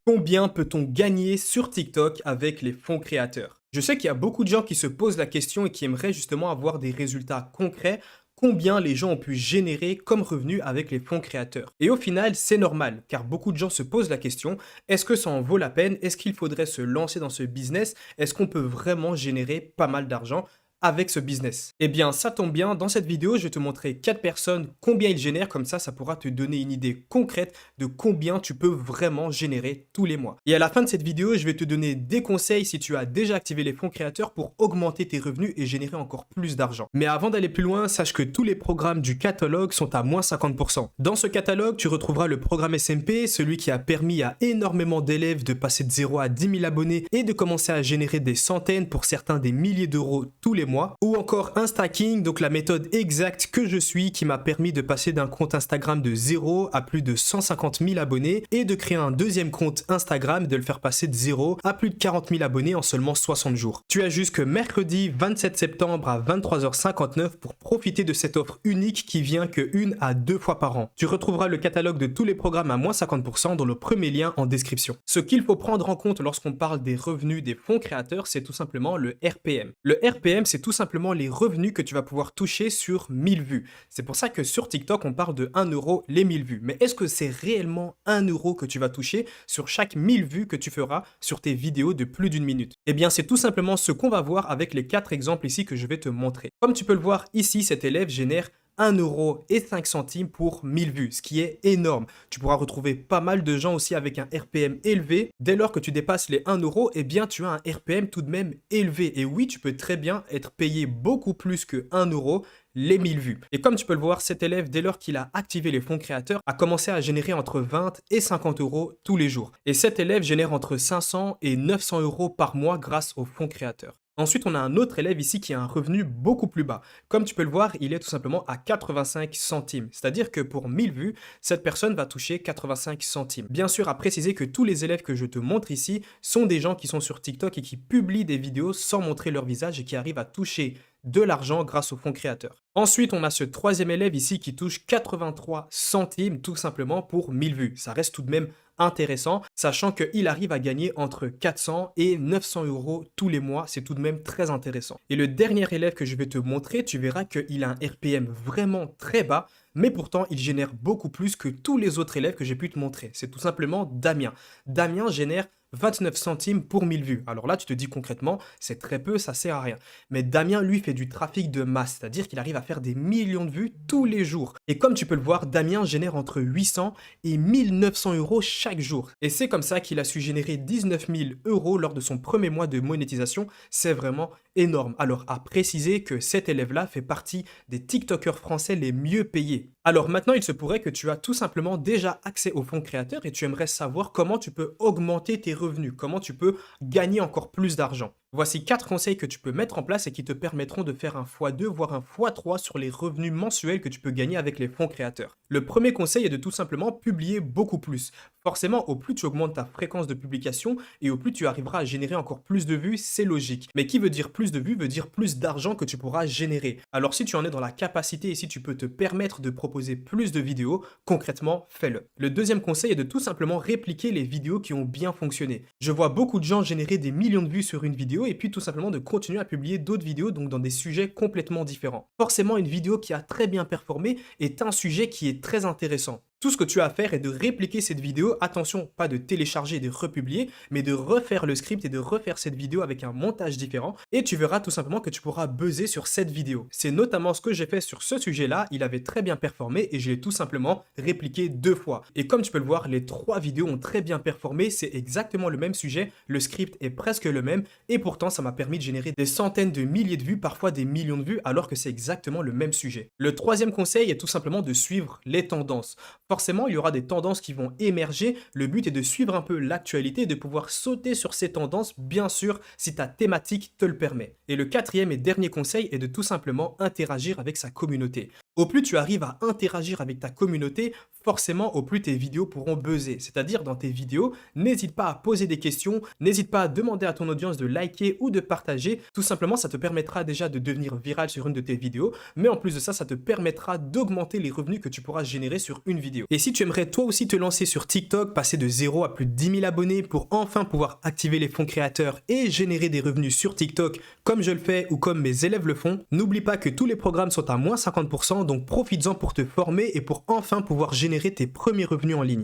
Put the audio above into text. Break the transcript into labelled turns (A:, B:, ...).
A: Combien peut-on gagner sur TikTok avec les fonds créateurs? Je sais qu'il y a beaucoup de gens qui se posent la question et qui aimeraient justement avoir des résultats concrets. Combien les gens ont pu générer comme revenu avec les fonds créateurs? Et au final, c'est normal, car beaucoup de gens se posent la question, est-ce que ça en vaut la peine? Est-ce qu'il faudrait se lancer dans ce business? Est-ce qu'on peut vraiment générer pas mal d'argent avec ce business? Eh bien, ça tombe bien, dans cette vidéo, je vais te montrer 4 personnes, combien ils génèrent, comme ça pourra te donner une idée concrète de combien tu peux vraiment générer tous les mois. Et à la fin de cette vidéo, je vais te donner des conseils si tu as déjà activé les fonds créateurs pour augmenter tes revenus et générer encore plus d'argent. Mais avant d'aller plus loin, sache que tous les programmes du catalogue sont à moins 50%. Dans ce catalogue, tu retrouveras le programme SMP, celui qui a permis à énormément d'élèves de passer de 0 à 10 000 abonnés et de commencer à générer des centaines, pour certains des milliers d'euros tous les mois, ou encore Instaking, donc la méthode exacte que je suis qui m'a permis de passer d'un compte Instagram de 0 à plus de 150 000 abonnés et de créer un deuxième compte Instagram, de le faire passer de 0 à plus de 40 000 abonnés en seulement 60 jours. Tu as jusque mercredi 27 septembre à 23h59 pour profiter de cette offre unique qui vient que 1 à 2 fois par an. Tu retrouveras le catalogue de tous les programmes à moins 50% dans le premier lien en description. Ce qu'il faut prendre en compte lorsqu'on parle des revenus des fonds créateurs, c'est tout simplement le RPM. Le RPM, c'est tout simplement les revenus que tu vas pouvoir toucher sur 1000 vues. C'est pour ça que sur TikTok, on parle de 1 euro les 1000 vues. Mais est-ce que c'est réellement 1 euro que tu vas toucher sur chaque 1000 vues que tu feras sur tes vidéos de plus d'une minute? Eh bien, c'est tout simplement ce qu'on va voir avec les 4 exemples ici que je vais te montrer. Comme tu peux le voir ici, cet élève génère 1,05 € pour 1000 vues, ce qui est énorme. Tu pourras retrouver pas mal de gens aussi avec un RPM élevé. Dès lors que tu dépasses les 1 euro, eh bien tu as un RPM tout de même élevé. Et oui, tu peux très bien être payé beaucoup plus que 1 euro les 1000 vues. Et comme tu peux le voir, cet élève, dès lors qu'il a activé les fonds créateurs, a commencé à générer entre 20 et 50 euros tous les jours. Et cet élève génère entre 500 et 900 euros par mois grâce aux fonds créateurs. Ensuite, on a un autre élève ici qui a un revenu beaucoup plus bas. Comme tu peux le voir, il est tout simplement à 85 centimes. C'est-à-dire que pour 1000 vues, cette personne va toucher 85 centimes. Bien sûr, à préciser que tous les élèves que je te montre ici sont des gens qui sont sur TikTok et qui publient des vidéos sans montrer leur visage et qui arrivent à toucher de l'argent grâce aux fonds créateurs. Ensuite, on a ce troisième élève ici qui touche 83 centimes tout simplement pour 1000 vues. Ça reste tout de même intéressant, sachant qu'il arrive à gagner entre 400 et 900 euros tous les mois. C'est tout de même très intéressant. Et le dernier élève que je vais te montrer, tu verras qu'il a un RPM vraiment très bas, mais pourtant il génère beaucoup plus que tous les autres élèves que j'ai pu te montrer. C'est tout simplement Damien. Damien génère 29 centimes pour 1000 vues. Alors là, tu te dis concrètement, c'est très peu, ça sert à rien. Mais Damien, lui, fait du trafic de masse, c'est-à-dire qu'il arrive à faire des millions de vues tous les jours. Et comme tu peux le voir, Damien génère entre 800 et 1900 euros chaque jour. Et c'est comme ça qu'il a su générer 19 000 euros lors de son premier mois de monétisation. C'est vraiment énorme. Alors, à préciser que cet élève-là fait partie des TikTokers français les mieux payés. Alors maintenant, il se pourrait que tu as tout simplement déjà accès aux fonds créateurs et tu aimerais savoir comment tu peux augmenter tes revenus, comment tu peux gagner encore plus d'argent. Voici 4 conseils que tu peux mettre en place et qui te permettront de faire un x2 voire un x3 sur les revenus mensuels que tu peux gagner avec les fonds créateurs. Le premier conseil est de tout simplement publier beaucoup plus. Forcément, au plus tu augmentes ta fréquence de publication et au plus tu arriveras à générer encore plus de vues, c'est logique. Mais qui veut dire plus de vues veut dire plus d'argent que tu pourras générer. Alors si tu en es dans la capacité et si tu peux te permettre de proposer plus de vidéos, concrètement, fais-le. Le deuxième conseil est de tout simplement répliquer les vidéos qui ont bien fonctionné. Je vois beaucoup de gens générer des millions de vues sur une vidéo et puis tout simplement de continuer à publier d'autres vidéos donc dans des sujets complètement différents. Forcément, une vidéo qui a très bien performé est un sujet qui est très intéressant. Tout ce que tu as à faire est de répliquer cette vidéo, attention, pas de télécharger et de republier, mais de refaire le script et de refaire cette vidéo avec un montage différent et tu verras tout simplement que tu pourras buzzer sur cette vidéo. C'est notamment ce que j'ai fait sur ce sujet-là, il avait très bien performé et je l'ai tout simplement répliqué 2 fois. Et comme tu peux le voir, les 3 vidéos ont très bien performé, c'est exactement le même sujet, le script est presque le même et pourtant ça m'a permis de générer des centaines de milliers de vues, parfois des millions de vues alors que c'est exactement le même sujet. Le troisième conseil est tout simplement de suivre les tendances. Forcément, il y aura des tendances qui vont émerger. Le but est de suivre un peu l'actualité et de pouvoir sauter sur ces tendances, bien sûr, si ta thématique te le permet. Et le quatrième et dernier conseil est de tout simplement interagir avec sa communauté. Au plus tu arrives à interagir avec ta communauté, forcément, au plus tes vidéos pourront buzzer. C'est-à-dire, dans tes vidéos, n'hésite pas à poser des questions, n'hésite pas à demander à ton audience de liker ou de partager. Tout simplement, ça te permettra déjà de devenir viral sur une de tes vidéos, mais en plus de ça, ça te permettra d'augmenter les revenus que tu pourras générer sur une vidéo. Et si tu aimerais toi aussi te lancer sur TikTok, passer de 0 à plus de 10 000 abonnés pour enfin pouvoir activer les fonds créateurs et générer des revenus sur TikTok comme je le fais ou comme mes élèves le font, n'oublie pas que tous les programmes sont à moins 50%, donc profites-en pour te former et pour enfin pouvoir générer tes premiers revenus en ligne.